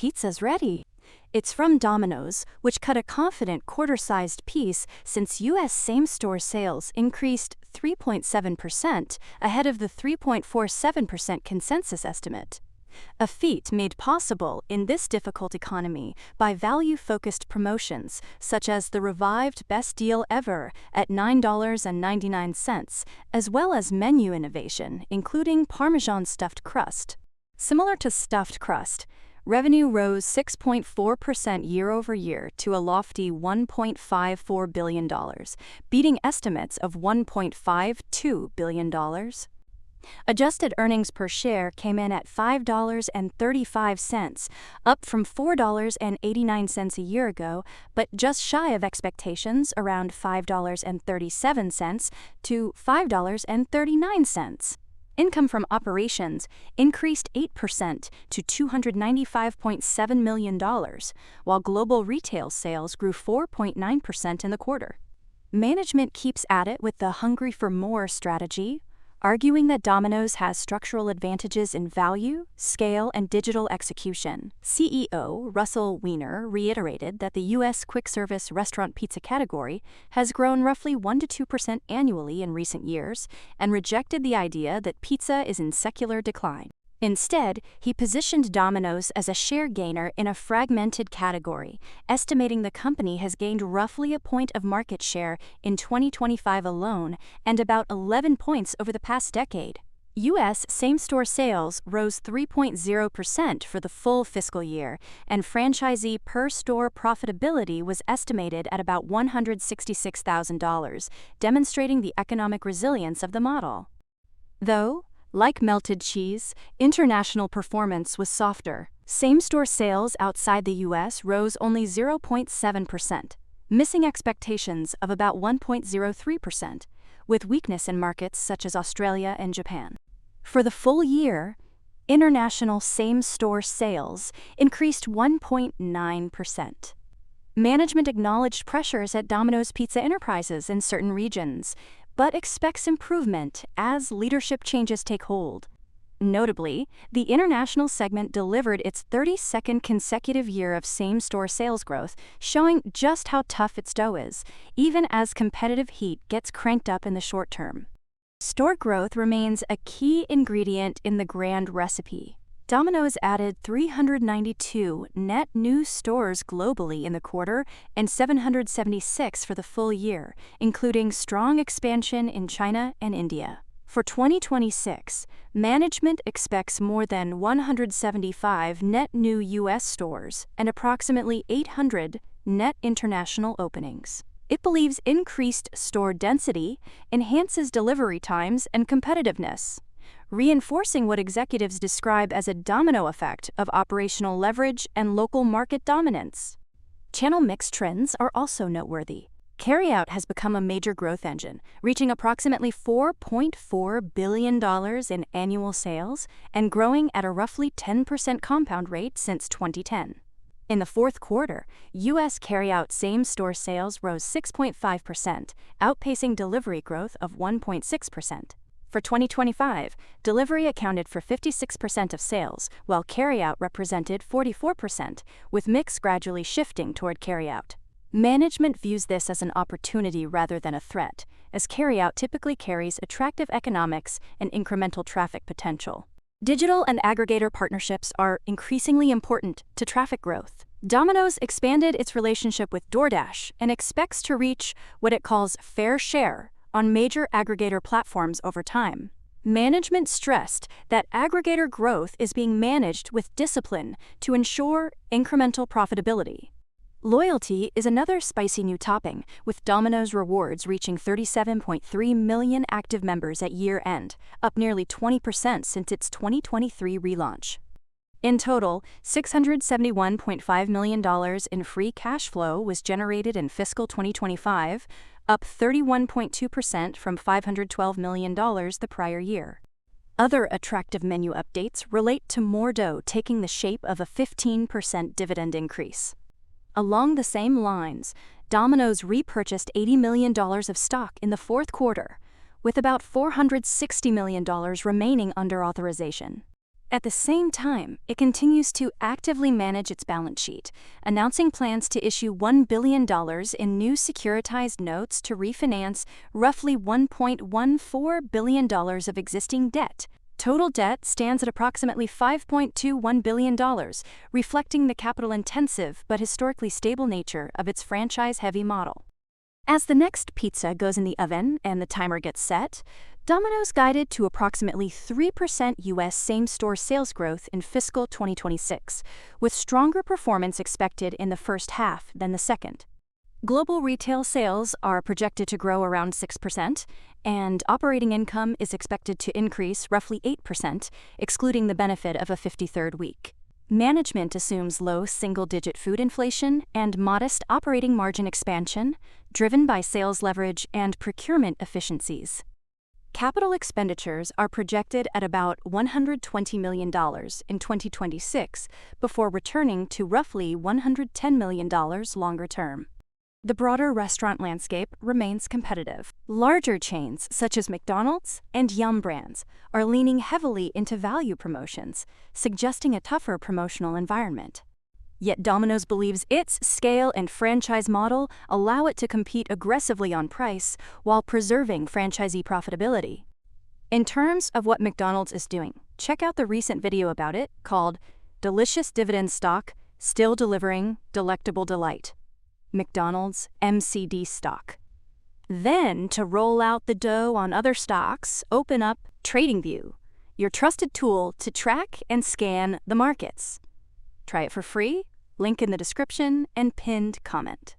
pizza's ready. It's from Domino's, which cut a confident quarter-sized piece since U.S. same-store sales increased 3.7%, ahead of the 3.47% consensus estimate. A feat made possible in this difficult economy by value-focused promotions, such as the revived Best Deal Ever at $9.99, as well as menu innovation, including Parmesan stuffed crust. Similar to stuffed crust, revenue rose 6.4% year-over-year to a lofty $1.54 billion, beating estimates of $1.52 billion. Adjusted earnings per share came in at $5.35, up from $4.89 a year ago, but just shy of expectations around $5.37 to $5.39. Income from operations increased 8% to $295.7 million, while global retail sales grew 4.9% in the quarter. Management keeps at it with the Hungry for More strategy, arguing that Domino's has structural advantages in value, scale, and digital execution. CEO Russell Weiner reiterated that the U.S. quick-service restaurant pizza category has grown roughly 1% to 2% annually in recent years and rejected the idea that pizza is in secular decline. Instead, he positioned Domino's as a share gainer in a fragmented category, estimating the company has gained roughly a point of market share in 2025 alone and about 11 points over the past decade. U.S. same-store sales rose 3.0% for the full fiscal year, and franchisee per-store profitability was estimated at about $166,000, demonstrating the economic resilience of the model. Though, like melted cheese, international performance was softer. Same-store sales outside the U.S. rose only 0.7%, missing expectations of about 1.03%, with weakness in markets such as Australia and Japan. For the full year, international same-store sales increased 1.9%. Management acknowledged pressures at Domino's Pizza Enterprises in certain regions, but expects improvement as leadership changes take hold. Notably, the international segment delivered its 32nd consecutive year of same-store sales growth, showing just how tough its dough is, even as competitive heat gets cranked up in the short term. Store growth remains a key ingredient in the grand recipe. Domino's added 392 net new stores globally in the quarter and 776 for the full year, including strong expansion in China and India. For 2026, management expects more than 175 net new U.S. stores and approximately 800 net international openings. It believes increased store density enhances delivery times and competitiveness, reinforcing what executives describe as a domino effect of operational leverage and local market dominance. Channel mix trends are also noteworthy. Carryout has become a major growth engine, reaching approximately $4.4 billion in annual sales and growing at a roughly 10% compound rate since 2010. In the fourth quarter, U.S. carryout same-store sales rose 6.5%, outpacing delivery growth of 1.6%. For 2025, delivery accounted for 56% of sales, while carryout represented 44%, with mix gradually shifting toward carryout. Management views this as an opportunity rather than a threat, as carryout typically carries attractive economics and incremental traffic potential. Digital and aggregator partnerships are increasingly important to traffic growth. Domino's expanded its relationship with DoorDash and expects to reach what it calls fair share on major aggregator platforms over time. Management stressed that aggregator growth is being managed with discipline to ensure incremental profitability. Loyalty is another spicy new topping, with Domino's Rewards reaching 37.3 million active members at year-end, up nearly 20% since its 2023 relaunch. In total, $671.5 million in free cash flow was generated in fiscal 2025, up 31.2% from $512 million the prior year. Other attractive menu updates relate to more dough taking the shape of a 15% dividend increase. Along the same lines, Domino's repurchased $80 million of stock in the fourth quarter, with about $460 million remaining under authorization. At the same time, it continues to actively manage its balance sheet, announcing plans to issue $1 billion in new securitized notes to refinance roughly $1.14 billion of existing debt. Total debt stands at approximately $5.21 billion, reflecting the capital-intensive but historically stable nature of its franchise-heavy model. As the next pizza goes in the oven and the timer gets set, Domino's guided to approximately 3% U.S. same-store sales growth in fiscal 2026, with stronger performance expected in the first half than the second. Global retail sales are projected to grow around 6%, and operating income is expected to increase roughly 8%, excluding the benefit of a 53rd week. Management assumes low single-digit food inflation and modest operating margin expansion, driven by sales leverage and procurement efficiencies. Capital expenditures are projected at about $120 million in 2026, before returning to roughly $110 million longer term. The broader restaurant landscape remains competitive. Larger chains, such as McDonald's and Yum Brands, are leaning heavily into value promotions, suggesting a tougher promotional environment. Yet Domino's believes its scale and franchise model allow it to compete aggressively on price while preserving franchisee profitability. In terms of what McDonald's is doing, check out the recent video about it called "Delicious Dividend Stock, Still Delivering Delectable Delight." McDonald's MCD stock. Then, to roll out the dough on other stocks, open up TradingView, your trusted tool to track and scan the markets. Try it for free, link in the description and pinned comment.